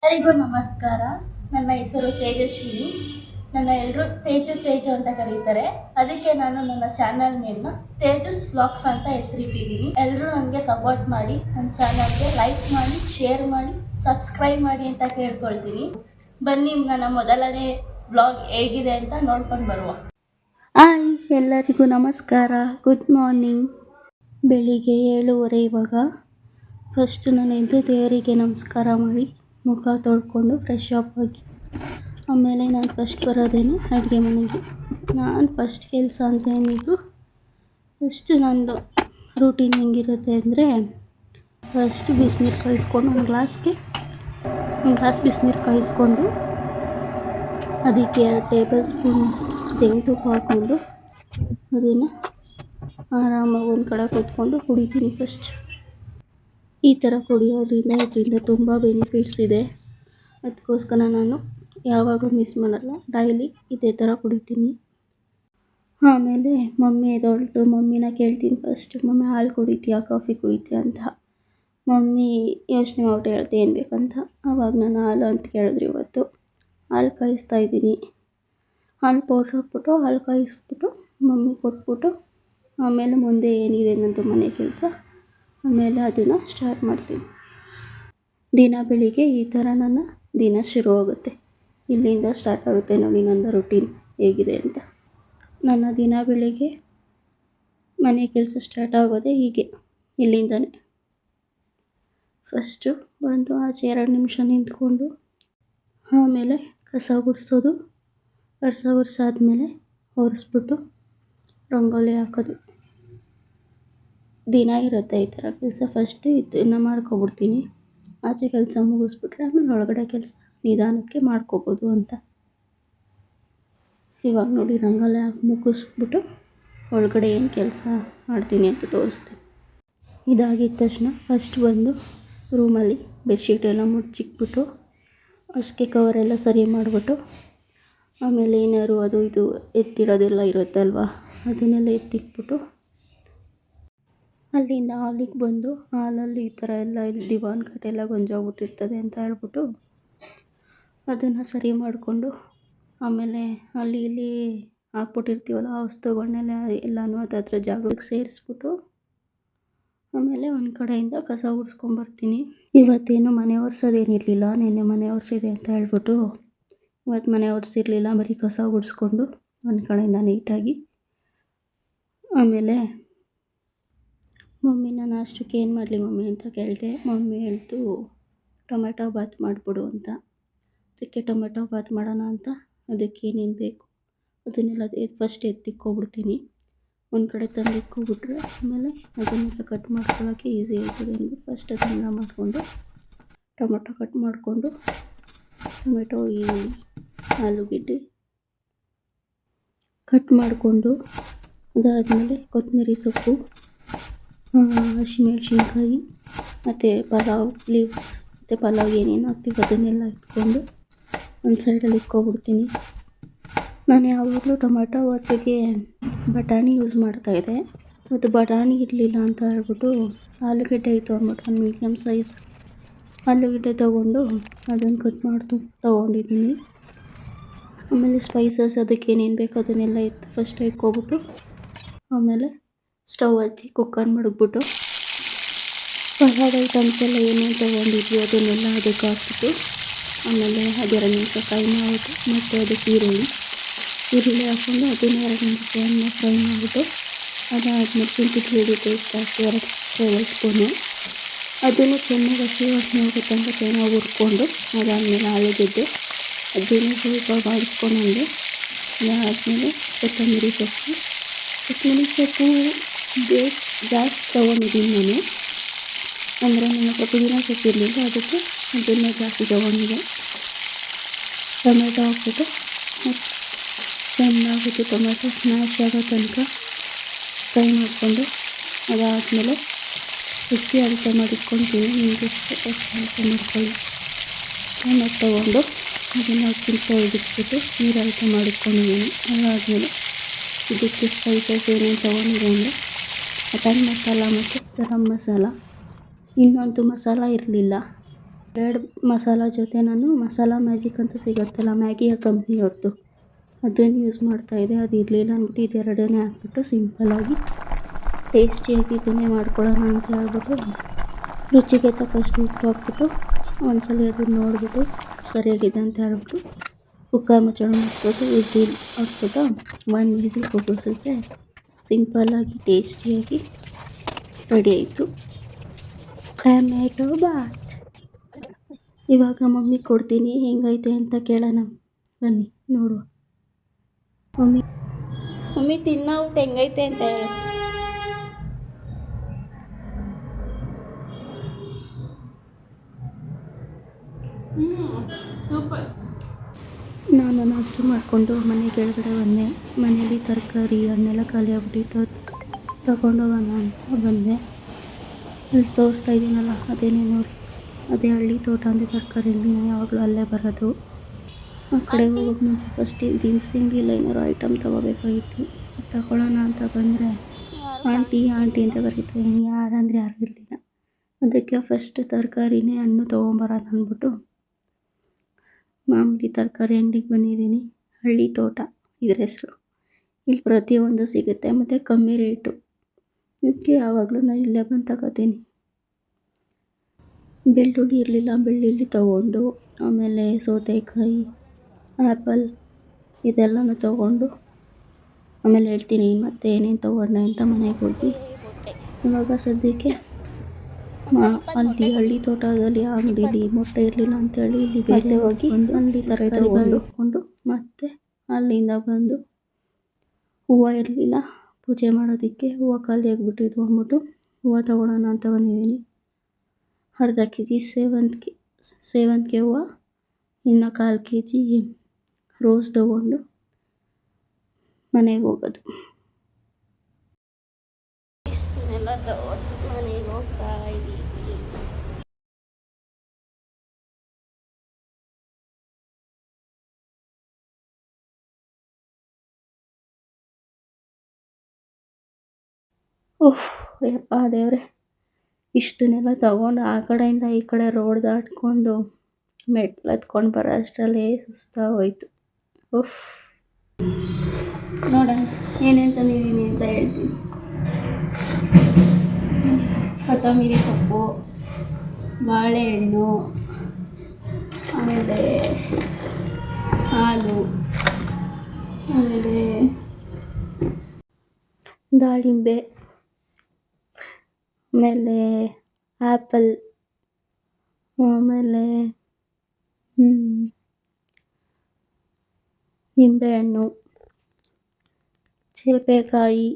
ಎಲ್ಲರಿಗೂ ನಮಸ್ಕಾರ. ನನ್ನ ಹೆಸರು ತೇಜಸ್ವಿನಿ. ನನ್ನ ಎಲ್ಲರೂ ತೇಜು ಅಂತ ಕರೀತಾರೆ. ಅದಕ್ಕೆ ನಾನು ನನ್ನ ಚಾನಲ್ ನೇಮ್ನ ತೇಜಸ್ ವ್ಲಾಗ್ಸ್ ಅಂತ ಹೆಸರಿಟ್ಟಿದ್ದೀನಿ. ಎಲ್ಲರೂ ನನಗೆ ಸಪೋರ್ಟ್ ಮಾಡಿ, ನನ್ನ ಚಾನಲ್ಗೆ ಲೈಕ್ ಮಾಡಿ, ಶೇರ್ ಮಾಡಿ, ಸಬ್ಸ್ಕ್ರೈಬ್ ಮಾಡಿ ಅಂತ ಕೇಳ್ಕೊಳ್ತೀನಿ. ಬನ್ನಿ ನನ್ನ ಮೊದಲನೇ ವ್ಲಾಗ್ ಹೇಗಿದೆ ಅಂತ ನೋಡ್ಕೊಂಡು ಬರುವ. ಹಾಯ್, ಎಲ್ಲರಿಗೂ ನಮಸ್ಕಾರ. Good morning. ಬೆಳಿಗ್ಗೆ 7:30 ಇವಾಗ. ಫಸ್ಟ್ ನಾನು ಎದ್ದು ದೇವರಿಗೆ ನಮಸ್ಕಾರ ಮಾಡಿ ಮುಖ ತೊಳ್ಕೊಂಡು ಫ್ರೆಶ್ ಅಪ್ ಆಗಿ ಆಮೇಲೆ ನಾನು ಫಸ್ಟ್ ಬರೋದೇನೆ ಅಡುಗೆ ಮನೆಗೆ. ನಾನು ಫಸ್ಟ್ ಕೆಲಸ ಅಂತ ಏನಿದ್ರು ಫಸ್ಟ್ ನಂದು ರೂಟೀನ್ ಹೆಂಗಿರುತ್ತೆ ಅಂದರೆ, ಫಸ್ಟ್ ಬಿಸಿನೀರು ಕಾಯಿಸ್ಕೊಂಡು ಒಂದು ಗ್ಲಾಸ್ ಬಿಸಿನೀರು ಕಾಯಿಸ್ಕೊಂಡು ಅದಕ್ಕೆ 2 ಟೇಬಲ್ ಸ್ಪೂನ್ ತುಪ್ಪ ಹಾಕ್ಕೊಂಡು ಅದನ್ನು ಆರಾಮಾಗಿ ಒಂದು ಕಡೆ ಕೂತ್ಕೊಂಡು ಕುಡಿತೀನಿ. ಫಸ್ಟ್ ಈ ಥರ ಕುಡಿಯೋದ್ರಿಂದ ಇದರಿಂದ ತುಂಬ ಬೆನಿಫಿಟ್ಸ್ ಇದೆ. ಅದಕ್ಕೋಸ್ಕರ ನಾನು ಯಾವಾಗಲೂ ಮಿಸ್ ಮಾಡಲ್ಲ, ಡೈಲಿ ಇದೇ ಥರ ಕುಡಿತೀನಿ. ಆಮೇಲೆ ಮಮ್ಮಿ ಎದ್ದೊಳ್ತು, ಮಮ್ಮಿನ ಕೇಳ್ತೀನಿ ಫಸ್ಟ್, ಮಮ್ಮಿ ಹಾಲು ಕುಡಿತೀಯಾ ಕಾಫಿ ಕುಡಿತೀಯಾ ಅಂತ. ಮಮ್ಮಿ ಯೋಚನೆ ಮಾಡ್ಬಿಟ್ಟು ಹೇಳ್ತೆ ಏನು ಬೇಕಂತ. ಆವಾಗ ನಾನು ಹಾಲು ಅಂತ ಕೇಳಿದ್ರು. ಇವತ್ತು ಹಾಲು ಕಾಯಿಸ್ತಾ ಇದ್ದೀನಿ. ಹಾಲು ಪೌಡ್ರ್ ಹಾಕ್ಬಿಟ್ಟು ಹಾಲು ಕಾಯಿಸ್ಬಿಟ್ಟು ಮಮ್ಮಿ ಕೊಟ್ಬಿಟ್ಟು ಆಮೇಲೆ ಮುಂದೆ ಏನಿದೆ ನನ್ನದು ಮನೆ ಕೆಲಸ, ಆಮೇಲೆ ಅದನ್ನು ಸ್ಟಾರ್ಟ್ ಮಾಡ್ತೀನಿ. ದಿನ ಬೆಳಿಗ್ಗೆ ಈ ಥರ ನನ್ನ ದಿನ ಶುರುವಾಗುತ್ತೆ. ಇಲ್ಲಿಂದ ಸ್ಟಾರ್ಟ್ ಆಗುತ್ತೆ ನೋಡಿ ನನ್ನ ರೂಟೀನ್ ಹೇಗಿದೆ ಅಂತ. ನನ್ನ ದಿನ ಬೆಳಿಗ್ಗೆ ಮನೆ ಕೆಲಸ ಸ್ಟಾರ್ಟ್ ಆಗೋದೇ ಹೀಗೆ, ಇಲ್ಲಿಂದನೇ. ಫಸ್ಟು ಬಂದು ಆಚೆ 2 ನಿಮಿಷ ನಿಂತ್ಕೊಂಡು ಆಮೇಲೆ ಕಸ ಗುಡಿಸಾದ್ಮೇಲೆ ಒರೆಸ್ಬಿಟ್ಟು ರಂಗೋಲಿ ಹಾಕೋದು. ದಿನ ಇರುತ್ತೆ ಈ ಥರ ಕೆಲಸ. ಫಸ್ಟ್ ಇದನ್ನು ಮಾಡ್ಕೊಬಿಡ್ತೀನಿ, ಆಚೆ ಕೆಲಸ ಮುಗಿಸ್ಬಿಟ್ರೆ ಆಮೇಲೆ ಒಳಗಡೆ ಕೆಲಸ ನಿಧಾನಕ್ಕೆ ಮಾಡ್ಕೋಬೋದು ಅಂತ. ಇವಾಗ ನೋಡಿ ರಂಗೋಲಿ ಹಾಕಿ ಮುಗಿಸ್ಬಿಟ್ಟು ಒಳಗಡೆ ಏನು ಕೆಲಸ ಮಾಡ್ತೀನಿ ಅಂತ ತೋರಿಸ್ತೀನಿ. ಇದಾಗಿದ್ದ ತಕ್ಷಣ ಫಸ್ಟ್ ಬಂದು ರೂಮಲ್ಲಿ ಬೆಡ್ಶೀಟ್ ಎಲ್ಲ ಮುಚ್ಚಿಕ್ಬಿಟ್ಟು ಹಾಸಿಗೆ ಕವರೆಲ್ಲ ಸರಿ ಮಾಡಿಬಿಟ್ಟು ಆಮೇಲೆ ಏನಾದ್ರು ಅದು ಇದು ಎತ್ತಿಡೋದೆಲ್ಲ ಇರುತ್ತಲ್ವ, ಅದನ್ನೆಲ್ಲ ಎತ್ತಿಕ್ಬಿಟ್ಟು ಅಲ್ಲಿಂದ ಹಾಲಿಗೆ ಬಂದು ಹಾಲಲ್ಲಿ ಈ ಥರ ಎಲ್ಲ ದಿವಾನ್ ಕಟ್ಟೆ ಎಲ್ಲ ಗೊಂಜೋಗ್ಬಿಟ್ಟಿರ್ತದೆ ಅಂತ ಹೇಳ್ಬಿಟ್ಟು ಅದನ್ನು ಸರಿ ಮಾಡಿಕೊಂಡು ಆಮೇಲೆ ಅಲ್ಲಿ ಇಲ್ಲಿ ಹಾಕ್ಬಿಟ್ಟಿರ್ತೀವಲ್ಲ ಆ ವಸ್ತುಗಳನ್ನೆಲ್ಲ ಎಲ್ಲನೂ ಅದರ ಜಾಗಕ್ಕೆ ಸೇರಿಸ್ಬಿಟ್ಟು ಆಮೇಲೆ ಒಂದು ಕಡೆಯಿಂದ ಕಸ ಗುಡಿಸ್ಕೊಂಬರ್ತೀನಿ. ಇವತ್ತೇನು ಮನೆ ಒರೆಸೋದೇನಿರಲಿಲ್ಲ, ನೆನ್ನೆ ಮನೆ ಒರೆಸಿದೆ ಅಂತ ಹೇಳ್ಬಿಟ್ಟು ಇವತ್ತು ಮನೆ ಒರೆಸಿರಲಿಲ್ಲ, ಬರೀ ಕಸ ಗುಡಿಸ್ಕೊಂಡು ಒಂದು ಕಡೆಯಿಂದ ನೀಟಾಗಿ. ಆಮೇಲೆ ಮಮ್ಮಿ ನಾನು ಅಷ್ಟಕ್ಕೆ ಏನು ಮಾಡಲಿ ಮಮ್ಮಿ ಅಂತ ಕೇಳಿದೆ. ಮಮ್ಮಿ ಹೇಳ್ತು ಟೊಮೆಟೊ ಬಾತ್ ಮಾಡಿಬಿಡು ಅಂತ. ಅದಕ್ಕೆ ಟೊಮೆಟೊ ಬಾತ್ ಮಾಡೋಣ ಅಂತ ಅದಕ್ಕೆ ಏನೇನು ಬೇಕು ಅದನ್ನೆಲ್ಲ ಫಸ್ಟ್ ಎತ್ತಿಕ್ಕೊಬಿಡ್ತೀನಿ. ಒಂದು ಕಡೆ ತಂದು ಇಕ್ಕೊಬಿಟ್ರೆ ಆಮೇಲೆ ಅದನ್ನೆಲ್ಲ ಕಟ್ ಮಾಡ್ಕೊಳ್ಳೋಕ್ಕೆ ಈಸಿ ಆಗ್ತದೆ ಅಂದ್ಬಿಟ್ಟು ಫಸ್ಟ್ ಅದನ್ನೆಲ್ಲ ಮಾಡಿಕೊಂಡು ಟೊಮೆಟೊ ಕಟ್ ಮಾಡಿಕೊಂಡು ಟೊಮೆಟೊ ಈರುಳ್ಳಿ ಆಲೂಗೆಡ್ಡೆ ಕಟ್ ಮಾಡಿಕೊಂಡು ಅದಾದಮೇಲೆ ಕೊತ್ತಂಬರಿ ಸೊಪ್ಪು, ಹಸಿಮೆಣ್ಸಿನ್ಕಾಯಿ ಮತ್ತು ಪಲಾವ್ ಲೀವ್ಸ್ ಮತ್ತು ಪಲಾವ್ ಏನೇನು ಹಾಕ್ತೀವಿ ಅದನ್ನೆಲ್ಲ ಇಟ್ಕೊಂಡು ಒಂದು ಸೈಡಲ್ಲಿ ಇಟ್ಕೊಬಿಡ್ತೀನಿ. ನಾನು ಯಾವಾಗಲೂ ಟೊಮೆಟೊ ಬಾತಿಗೆ ಬಟಾಣಿ ಯೂಸ್ ಮಾಡ್ತಾಯಿದ್ದೆ. ಮತ್ತು ಬಟಾಣಿ ಇರಲಿಲ್ಲ ಅಂತ ಹೇಳ್ಬಿಟ್ಟು ಆಲೂಗೆಡ್ಡೆ ಇತ್ತು ಅಂದ್ಬಿಟ್ಟು ಒಂದು ಮೀಡಿಯಮ್ ಸೈಜ್ ಆಲೂಗೆಡ್ಡೆ ತೊಗೊಂಡು ಅದನ್ನು ಕಟ್ ಮಾಡಿ ತೊಗೊಂಡಿದ್ದೀನಿ. ಆಮೇಲೆ ಸ್ಪೈಸಸ್ ಅದಕ್ಕೆ ಏನೇನು ಬೇಕು ಅದನ್ನೆಲ್ಲ ಫಸ್ಟ್ ಇಟ್ಕೊಬಿಟ್ಟು ಆಮೇಲೆ ಸ್ಟವ್ ಹಚ್ಚಿ ಕುಕ್ಕರ್ ಮಡಗ್ಬಿಟ್ಟು ಪಲಾವ್ ಐಟಮ್ಸ್ ಎಲ್ಲ ಏನೇನು ತೊಗೊಂಡಿದ್ವಿ ಅದನ್ನೆಲ್ಲ ಅದಕ್ಕೆ ಹಾಕ್ಬಿಟ್ಟು ಆಮೇಲೆ ಅದು 2 ನಿಮಿಷ ಫ್ರೈ ಮಾಡಿಬಿಟ್ಟು ಮತ್ತು ಅದಕ್ಕೆ ಈರುಳ್ಳಿ ಹಾಕ್ಕೊಂಡು ಅದನ್ನು 2 ನಿಮಿಷ ಫ್ರೈ ಮಾಡಿಬಿಟ್ಟು ಅದಾದಮೇಲೆ ಚಿಲ್ಲಿ ಪೇಸ್ಟ್ ಹಾಕಿ 2 ಟೇಬಲ್ ಸ್ಪೂನು ಅದನ್ನು ಚೆನ್ನಾಗಿ ಹಸಿ ವಾಸನೆ ಹೋಗೋ ತನಕ ಚೆನ್ನಾಗಿ ಹುರ್ಕೊಂಡು ಅದಾದಮೇಲೆ ಆಲೂಗೆಡ್ಡೆ ಅದನ್ನು ಸ್ವಲ್ಪ ಬಾಡಿಸ್ಕೊಂಡ್ಬಂದು ಅದಾದಮೇಲೆ ಕೊತ್ತಂಬರಿ ಸೊಪ್ಪು ಜಾಸ್ತಿ ತೊಗೊಂಡಿದ್ದೀನಿ ನಾನು. ಅಂದರೆ ನನ್ನ ಹತ್ರ ಪುದೀನ ಸೊಪ್ಪು ಇರಲಿಲ್ಲ, ಅದಕ್ಕೆ ಅದನ್ನು ಜಾಸ್ತಿ ತೊಗೊಂಡಿದ್ದೆ. ಟೊಮೆಟೊ ಹಾಕ್ಬಿಟ್ಟು ಚೆನ್ನಾಗುತ್ತೆ ಟೊಮೆಟೊ ಸ್ಮ್ಯಾಶ್ ಆಗೋ ತನಕ ಫ್ರೈ ಮಾಡಿಕೊಂಡು ಅದಾದಮೇಲೆ ಎಷ್ಟು ಅಳತೆ ಮಾಡಿಟ್ಕೊಳ್ತೀನಿ, ನಿಮಗೆ ಎಷ್ಟು ಅಳತೆ ಮಾಡ್ಕೊಳ್ಳಿ. ಟೊಮೆಟೊ ತೊಗೊಂಡು ಅದನ್ನು 10 ನಿಮಿಷ ಇಡಿಸ್ಬಿಟ್ಟು ನೀರು ಅಳತೆ ಮಾಡಿಟ್ಕೊಂಡಿದ್ದೀನಿ. ಅದಾದಮೇಲೆ ಇದಕ್ಕೆ ಸ್ಪೈಸಸ್ ಏನೇನು ತೊಗೊಂಡಿದೆ ಅಂದರೆ ಮಟನ್ ಮಸಾಲ ಮತ್ತು ಗರಂ ಮಸಾಲ, ಇನ್ನೊಂದು ಮಸಾಲ ಇರಲಿಲ್ಲ ಎರಡು ಮಸಾಲ ಜೊತೆ ನಾನು ಮಸಾಲ ಮ್ಯಾಜಿಕ್ ಅಂತ ಸಿಗುತ್ತಲ್ಲ ಮ್ಯಾಗಿಯ ಕಂಪ್ನಿಯವ್ರದ್ದು ಅದನ್ನು ಯೂಸ್ ಮಾಡ್ತಾಯಿದ್ದೆ. ಅದು ಇರಲಿಲ್ಲ ಅಂದ್ಬಿಟ್ಟು ಇದೆರಡನ್ನೇ ಹಾಕ್ಬಿಟ್ಟು ಸಿಂಪಲ್ಲಾಗಿ ಟೇಸ್ಟಿಯಾಗಿ ಇದನ್ನೇ ಮಾಡ್ಕೊಳ್ಳೋಣ ಅಂತ ಹೇಳ್ಬಿಟ್ಟು ರುಚಿಗೆ ತಕ್ಕಷ್ಟು ಉಪ್ಪು ಹಾಕ್ಬಿಟ್ಟು ಒಂದ್ಸಲ ಅದನ್ನು ನೋಡಿಬಿಟ್ಟು ಸರಿಯಾಗಿದೆ ಅಂತ ಹೇಳ್ಬಿಟ್ಟು ಕುಕ್ಕರ್ ಮುಚ್ಚಳ ಮುಚ್ಬಿಟ್ಟು ವಿಸಿಲ್ ಹಾಕ್ಬಿಟ್ಟು 1 ವಿಸಿಲ್ ಕೂಗಿಸಿದ್ರೆ ಸಿಂಪಲ್ಲಾಗಿ ಟೇಸ್ಟಿಯಾಗಿ ರೆಡಿ ಆಯಿತು ಟೊಮ್ಯಾಟೊ ಬಾತ್. ಇವಾಗ ಮಮ್ಮಿ ಕೊಡ್ತೀನಿ ಹೆಂಗೈತೆ ಅಂತ ಕೇಳೋಣ ಬನ್ನಿ ನೋಡುವ. ಮಮ್ಮಿ ತಿನ್ನೋಬಿಟ್ಟು ಹೆಂಗೈತೆ ಅಂತ ಹೇಳು. ಸೂಪರ್. ನಾನು ನಾಷ್ಟ ಮಾಡಿಕೊಂಡು ಮನೆ ಕೆಳಗಡೆ ಬಂದೆ. ಮನೇಲಿ ತರಕಾರಿ ಹಣ್ಣೆಲ್ಲ ಖಾಲಿ ಆಗ್ಬಿಟ್ಟಿತ್ತು, ತಗೊಂಡೋಗೋಣ ಅಂತ ಬಂದೆ. ಅಲ್ಲಿ ತೋರಿಸ್ತಾ ಇದ್ದೀನಲ್ಲ ಅದೇನೇ ನೋಡಿ, ಅದೇ ಹಳ್ಳಿ ತೋಟ ಅಂದರೆ ತರಕಾರಿ ಯಾವಾಗಲೂ ಅಲ್ಲೇ ಬರೋದು. ಆ ಕಡೆ ಹೋಗೋಕೆ ಮುಂಚೆ ಫಸ್ಟ್ ದಿನಸಿ ತಿಂಡಿಲ್ಲ ಏನಾರು ಐಟಮ್ ತೊಗೋಬೇಕಾಗಿತ್ತು. ತಗೊಳ್ಳೋಣ ಅಂತ ಬಂದರೆ ಆಂಟಿ ಅಂತ ಬರೀತಾರೆ. ಯಾರಂದರೆ ಯಾರು ಇರಲಿಲ್ಲ. ಅದಕ್ಕೆ ಫಸ್ಟ್ ತರಕಾರಿನೇ ಹಣ್ಣು ತೊಗೊಂಬರೋಣ ಅಂದ್ಬಿಟ್ಟು ಮಾಮೂಲಿ ತರಕಾರಿ ಅಂಗಡಿಗೆ ಬಂದಿದ್ದೀನಿ. ಹಳ್ಳಿ ತೋಟ ಇದ್ರ ಹೆಸರು. ಇಲ್ಲಿ ಪ್ರತಿಯೊಂದು ಸಿಗುತ್ತೆ ಮತ್ತು ಕಮ್ಮಿ ರೇಟು. ಅದಕ್ಕೆ ಯಾವಾಗಲೂ ನಾನು ಇಲ್ಲೇ ಬಂದು ತಗೋತೀನಿ. ಬೆಳ್ಳುಳ್ಳಿ ಇರಲಿಲ್ಲ, ಬೆಳ್ಳುಳ್ಳಿ ತೊಗೊಂಡು ಆಮೇಲೆ ಸೌತೆಕಾಯಿ, ಆ್ಯಪಲ್ ಇದೆಲ್ಲನೂ ತೊಗೊಂಡು ಆಮೇಲೆ ಹೇಳ್ತೀನಿ ಮತ್ತೆ ಏನೇನು ತೊಗೊಂಡೆ ಅಂತ ಮನೆಗೆ ಹೋಗಿ. ಇವಾಗ ಸದ್ಯಕ್ಕೆ ಅಲ್ಲಿ ಹಳ್ಳಿ ತೋಟದಲ್ಲಿ ಅಂಗಡೀಲಿ ಮೊಟ್ಟೆ ಇರಲಿಲ್ಲ ಅಂತೇಳಿ ಇಲ್ಲಿ ಬೇರೆ ಹೋಗಿ ಅಲ್ಲಿ ತರಕಾರಿ ಇಟ್ಕೊಂಡು ಮತ್ತೆ ಅಲ್ಲಿಂದ ಬಂದು ಹೂವು ಇರಲಿಲ್ಲ ಪೂಜೆ ಮಾಡೋದಕ್ಕೆ. ಹೂವು ಖಾಲಿ ಆಗಿಬಿಟ್ಟಿದ್ವು ಅಂದ್ಬಿಟ್ಟು ಹೂವು ತೊಗೊಳ್ಳೋಣ ಅಂತ ಬಂದಿದ್ದೀನಿ. ಅರ್ಧ ಕೆ.ಜಿ ಸೇವಂತಿಗೆ ಹೂವು, ಇನ್ನು 1/4 ಕೆ.ಜಿ ರೋಸ್ ತೊಗೊಂಡು ಮನೆಗೆ ಹೋಗೋದು. ಇಷ್ಟನ್ನೆಲ್ಲ ತಗೊಂಡು ಮನೆಗೆ ಹೋಗ್ತಾ ಇದ್ದೀವಿ. ಯಪ್ಪ ದೇವ್ರೆ, ಇಷ್ಟನ್ನೆಲ್ಲ ತಗೊಂಡು ಆ ಕಡೆಯಿಂದ ಈ ಕಡೆ ರೋಡ್ ದಾಟ್ಕೊಂಡು ಮೆಟ್ಲು ಹತ್ಕೊಂಡು ಬರೋ ಅಷ್ಟರಲ್ಲೇ ಸುಸ್ತಾಗೋಯ್ತು. ನೋಡೋಣ ಏನೇನು ತಂದಿದ್ದೀನಿ ಅಂತ ಹೇಳ್ತೀನಿ. ಕೊತ್ತಂಬರಿ ಸೊಪ್ಪು, ಬಾಳೆಹಣ್ಣು, ಆಮೇಲೆ ಹಾಲು, ಆಮೇಲೆ ದಾಳಿಂಬೆ, ಆಮೇಲೆ ಆ್ಯಪಲ್, ಆಮೇಲೆ ನಿಂಬೆಹಣ್ಣು, ಸೀಬೆಕಾಯಿ,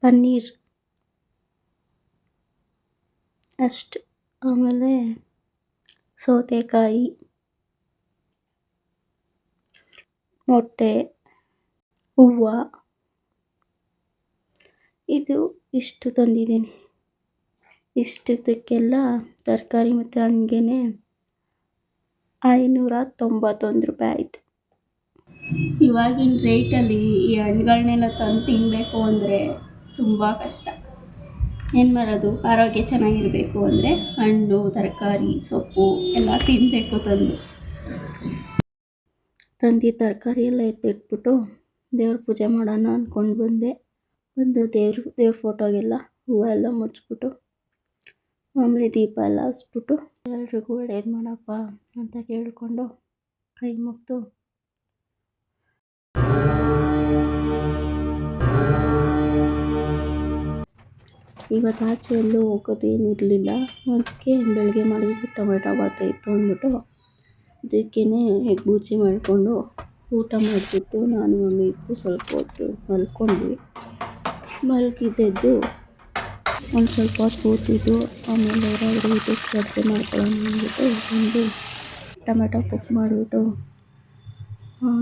ಪನ್ನೀರ್ ಅಷ್ಟು, ಆಮೇಲೆ ಸೌತೆಕಾಯಿ, ಮೊಟ್ಟೆ, ಹೂವು, ಇದು ಇಷ್ಟು ತಂದಿದ್ದೀನಿ. ಇಷ್ಟಕ್ಕೆಲ್ಲ ತರಕಾರಿ ಮತ್ತು ಹಣ್ಣಿಗೆ 591 ರೂಪಾಯಿ ಆಯಿತು. ಇವಾಗಿನ ರೇಟಲ್ಲಿ ಈ ಹಣ್ಣುಗಳನ್ನೆಲ್ಲ ತಂದು ತಿನ್ನಬೇಕು ಅಂದರೆ ತುಂಬ ಕಷ್ಟ. ಏನು ಮಾಡೋದು, ಆರೋಗ್ಯ ಚೆನ್ನಾಗಿರಬೇಕು ಅಂದರೆ ಹಣ್ಣು ತರಕಾರಿ ಸೊಪ್ಪು ಎಲ್ಲ ತಿನ್ನಬೇಕು. ತಂದು ತರಕಾರಿ ಎಲ್ಲ ಎತ್ತಿಟ್ಬಿಟ್ಟು ದೇವ್ರ ಪೂಜೆ ಮಾಡೋಣ ಅಂದ್ಕೊಂಡು ಬಂದು ದೇವ್ರ ಫೋಟೋಗೆಲ್ಲ ಹೂವು ಎಲ್ಲ ಮುಚ್ಚಿಬಿಟ್ಟು ಮಾಮೂಲಿ ದೀಪ ಎಲ್ಲ ಹಚ್ಬಿಟ್ಟು ಎಲ್ರಿಗೂ ಒಳ್ಳೇದು ಮಾಡಪ್ಪ ಅಂತ ಕೇಳಿಕೊಂಡು ಕೈ ಮುಗ್ದು ಇವತ್ತು ಆಚೆ ಎಲ್ಲೂ ಹೋಗೋದೇನಿರಲಿಲ್ಲ. ಅದಕ್ಕೆ ಬೆಳಗ್ಗೆ ಮಾಡಿದ್ದು ಟೊಮೆಟೊ ಬಾತ್ ಇತ್ತು ಅಂದ್ಬಿಟ್ಟು ಅದಕ್ಕೇ ಎಗ್ ಬುರ್ಜಿ ಮಾಡಿಕೊಂಡು ಊಟ ಮಾಡಿಬಿಟ್ಟು ನಾನು ಮಮ್ಮಿ ಇದ್ದು ಸ್ವಲ್ಪ ಹೊತ್ತು ಮಲ್ಕೊಂಡ್ವಿ. ಮಲಗಿದ್ದೆದ್ದು ಒಂದು ಸ್ವಲ್ಪ ಹೊತ್ತು ಕೂತಿದ್ದು. ಆಮೇಲೆ ಯಾರಾದರೂ ಇದಕ್ಕೆ ಅಡುಗೆ ಮಾಡ್ಕೊಳ್ಳೋಣ ಅಂದ್ಬಿಟ್ಟು ಒಂದು ಟೊಮೆಟೊ ಕುಕ್ ಮಾಡಿಬಿಟ್ಟು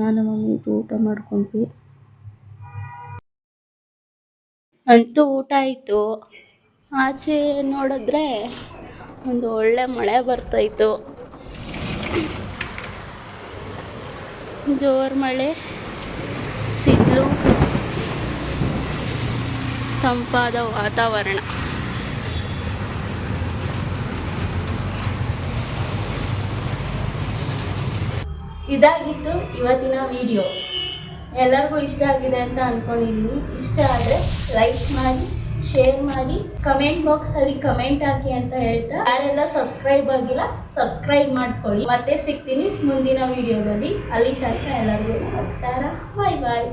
ನಾನು ಮಮ್ಮಿ ಇದ್ದು ಊಟ ಮಾಡ್ಕೊಂಡ್ವಿ. ಅಂತೂ ಊಟ ಆಯಿತು. ಆಚೆ ನೋಡಿದ್ರೆ ಒಂದು ಒಳ್ಳೆ ಮಳೆ ಬರ್ತಾಯಿತ್ತು. ಜೋರು ಮಳೆ, ಸಿಡ್ಲು, ತಂಪಾದ ವಾತಾವರಣ. ಇದಾಗಿತ್ತು ಇವತ್ತಿನ ವಿಡಿಯೋ. ಎಲ್ಲರಿಗೂ ಇಷ್ಟ ಆಗಿದೆ ಅಂತ ಅಂದ್ಕೊಂಡಿದ್ದೀನಿ. ಇಷ್ಟ ಆದರೆ ಲೈಕ್ ಮಾಡಿ, ಶೇರ್ ಮಾಡಿ, ಕಮೆಂಟ್ ಬಾಕ್ಸಲ್ಲಿ ಕಮೆಂಟ್ ಹಾಕಿ ಅಂತ ಹೇಳ್ತಾ, ಯಾರೆಲ್ಲ ಸಬ್ಸ್ಕ್ರೈಬ್ ಆಗಿಲ್ಲ ಸಬ್ಸ್ಕ್ರೈಬ್ ಮಾಡ್ಕೊಳ್ಳಿ. ಮತ್ತೆ ಸಿಗ್ತೀನಿ ಮುಂದಿನ ವಿಡಿಯೋದಲ್ಲಿ. ಅಲ್ಲಿ ತನಕ ಎಲ್ಲರಿಗೂ ನಮಸ್ಕಾರ. ಬಾಯ್ ಬಾಯ್.